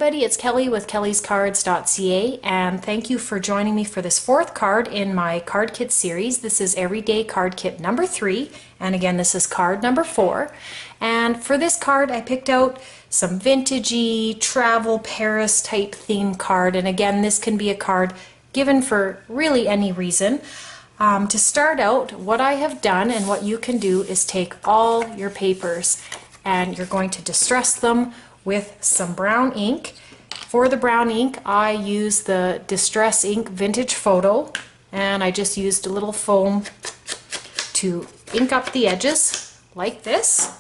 everybody, it's Kelly with Kellyscards.ca, and thank you for joining me for this fourth card in my card kit series. This is Everyday Card Kit number 3, and again this is card number 4. And for this card I picked out some vintagey travel Paris type theme card, and again this can be a card given for really any reason. To start out, what I have done and what you can do is take all your papers and you're going to distress them with some brown ink. For the brown ink, I use the Distress Ink Vintage Photo, and I just used a little foam to ink up the edges like this.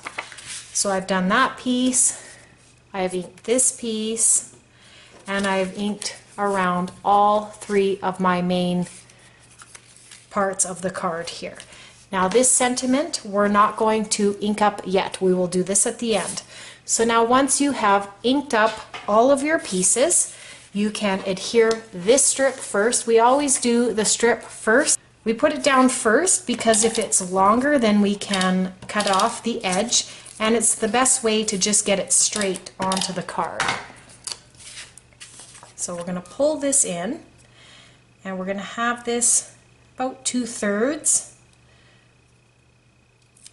So I've done that piece, I've inked this piece, and I've inked around all 3 of my main parts of the card here. Now this sentiment we're not going to ink up yet. We will do this at the end. So now once you have inked up all of your pieces, you can adhere this strip first. We always do the strip first. We put it down first because if it's longer then we can cut off the edge, and it's the best way to just get it straight onto the card. So we're going to pull this in and we're going to have this about 2/3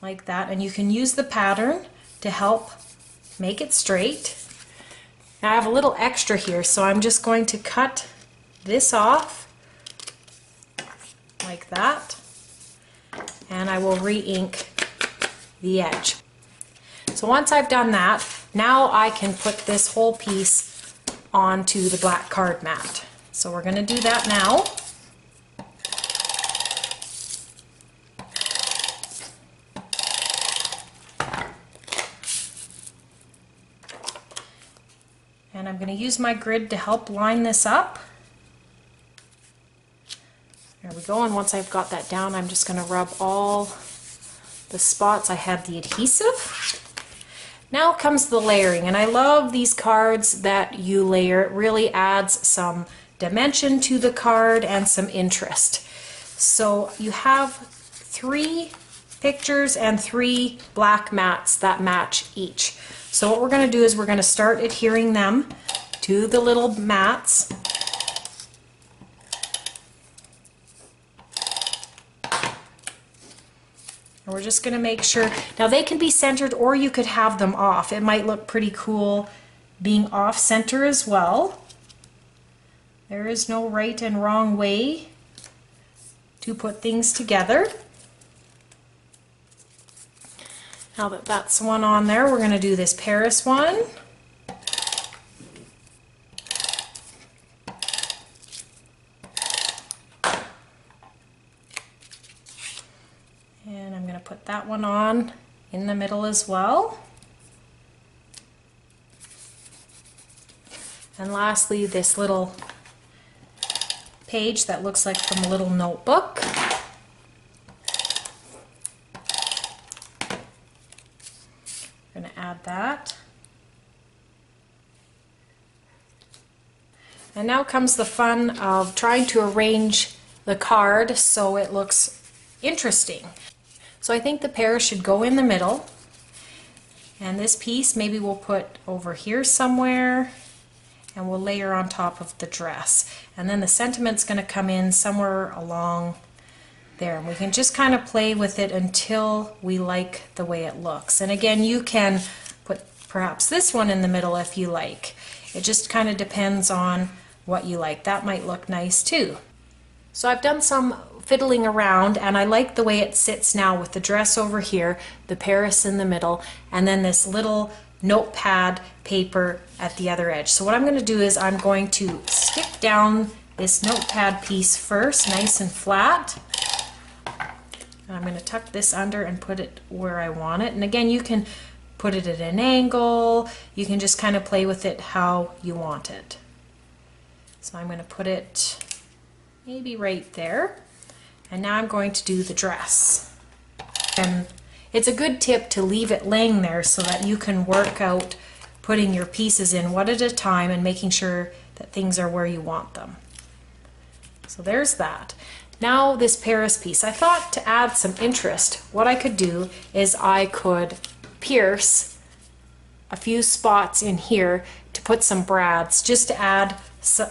like that, and you can use the pattern to help make it straight. Now I have a little extra here, so I'm just going to cut this off like that, and I will re-ink the edge. So once I've done that, now I can put this whole piece onto the black card mat. So we're going to do that now. And I'm going to use my grid to help line this up. There we go, and once I've got that down, I'm just going to rub all the spots I had the adhesive. Now comes the layering, and I love these cards that you layer. It really adds some dimension to the card and some interest. So you have 3 pictures and 3 black mats that match each. So what we're going to do is we're going to start adhering them to the little mats. And we're just going to make sure, now they can be centered or you could have them off. It might look pretty cool being off center as well. There is no right and wrong way to put things together. Now that that's one on there, we're going to do this Paris one. And I'm going to put that one on in the middle as well. And lastly, this little page that looks like from a little notebook. I'm going to add that. And now comes the fun of trying to arrange the card so it looks interesting. So I think the Paris should go in the middle, and this piece maybe we'll put over here somewhere, and we'll layer on top of the dress. And then the sentiment's going to come in somewhere along there, and we can just kind of play with it until we like the way it looks. And again, you can put perhaps this one in the middle if you like. It just kind of depends on what you like. That might look nice too. So I've done some fiddling around, and I like the way it sits now with the dress over here, the Paris in the middle, and then this little notepad paper at the other edge. So what I'm going to do is I'm going to stick down this notepad piece first, nice and flat. And I'm going to tuck this under and put it where I want it. And again, you can put it at an angle. You can just kind of play with it how you want it. So I'm going to put it maybe right there. And now I'm going to do the dress. And it's a good tip to leave it laying there so that you can work out putting your pieces in one at a time and making sure that things are where you want them. So there's that. Now this Paris piece, I thought to add some interest, what I could do is I could pierce a few spots in here to put some brads just to add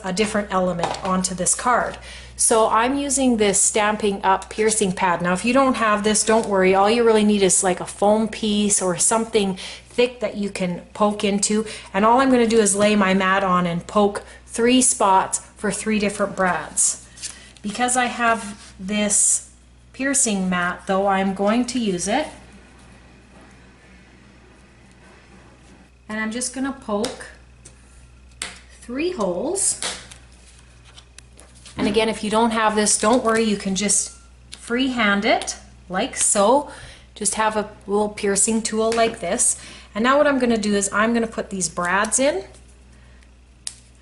a different element onto this card. So I'm using this Stampin' Up piercing pad. Now if you don't have this, don't worry. All you really need is like a foam piece or something thick that you can poke into. And all I'm going to do is lay my mat on and poke 3 spots for 3 different brads. Because I have this piercing mat though, I'm going to use it. And I'm just going to poke 3 holes. And again, if you don't have this, don't worry, you can just freehand it like so. Just have a little piercing tool like this. And now what I'm going to do is I'm going to put these brads in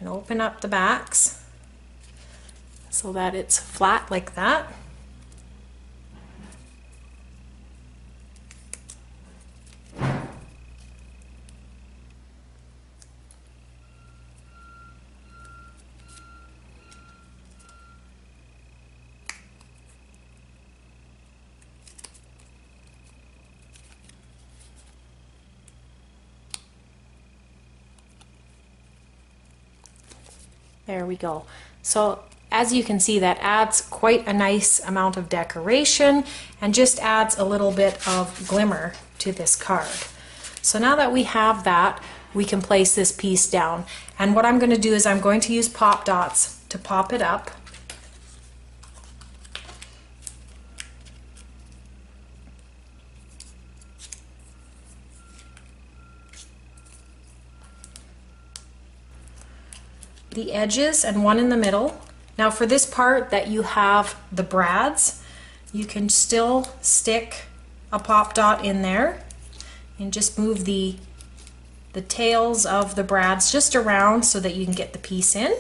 and open up the backs so that it's flat like that. There we go. So as you can see, that adds quite a nice amount of decoration and just adds a little bit of glimmer to this card. So now that we have that, we can place this piece down. And what I'm going to do is I'm going to use pop dots to pop it up. The edges and one in the middle. Now for this part that you have the brads, you can still stick a pop dot in there and just move the tails of the brads just around so that you can get the piece in.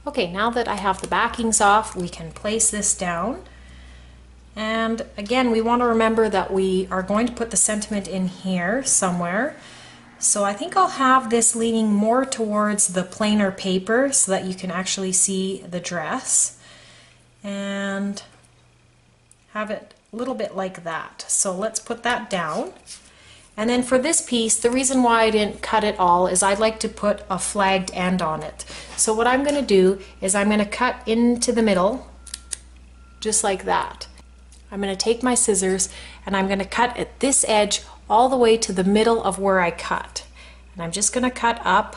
Okay, now that I have the backings off, we can place this down. And again, we want to remember that we are going to put the sentiment in here somewhere. So I think I'll have this leaning more towards the plainer paper so that you can actually see the dress. And have it a little bit like that. So let's put that down. And then for this piece, the reason why I didn't cut it all is I'd like to put a flagged end on it. So what I'm going to do is I'm going to cut into the middle, just like that. I'm going to take my scissors and I'm going to cut at this edge all the way to the middle of where I cut. And I'm just going to cut up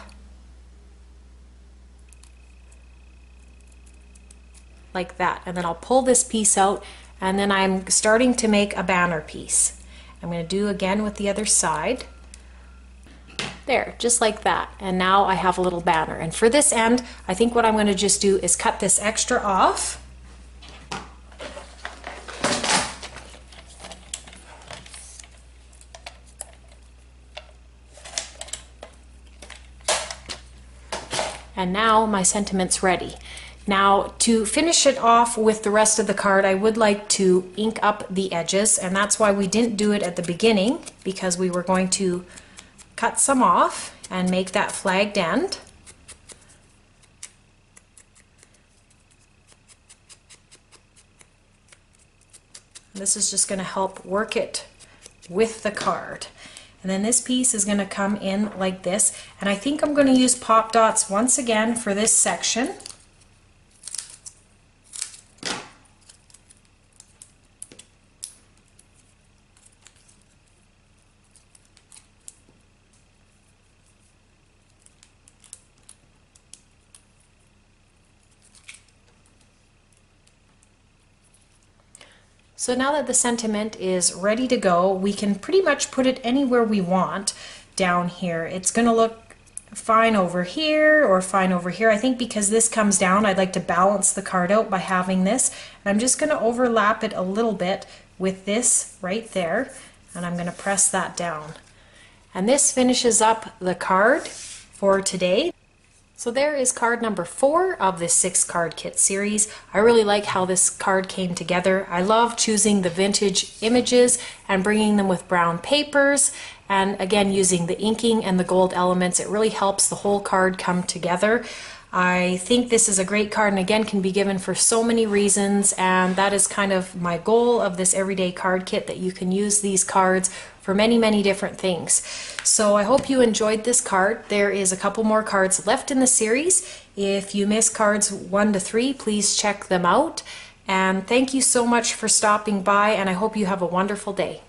like that. And then I'll pull this piece out and then I'm starting to make a banner piece. I'm going to do again with the other side. There, just like that. And now I have a little banner. And for this end, I think what I'm going to just do is cut this extra off. And now my sentiment's ready. Now to finish it off with the rest of the card, I would like to ink up the edges, and that's why we didn't do it at the beginning, because we were going to cut some off and make that flagged end. This is just going to help work it with the card. And then this piece is going to come in like this, and I think I'm going to use pop dots once again for this section. So now that the sentiment is ready to go, we can pretty much put it anywhere we want down here. It's going to look fine over here or fine over here. I think because this comes down, I'd like to balance the card out by having this. And I'm just going to overlap it a little bit with this right there, and I'm going to press that down. And this finishes up the card for today. So there is card number 4 of this 6-card kit series. I really like how this card came together. I love choosing the vintage images and bringing them with brown papers, and again using the inking and the gold elements. It really helps the whole card come together. I think this is a great card, and again can be given for so many reasons, and that is kind of my goal of this everyday card kit, that you can use these cards for many different things. So I hope you enjoyed this card. There is a couple more cards left in the series. If you miss cards 1 to 3, please check them out. And thank you so much for stopping by, and I hope you have a wonderful day.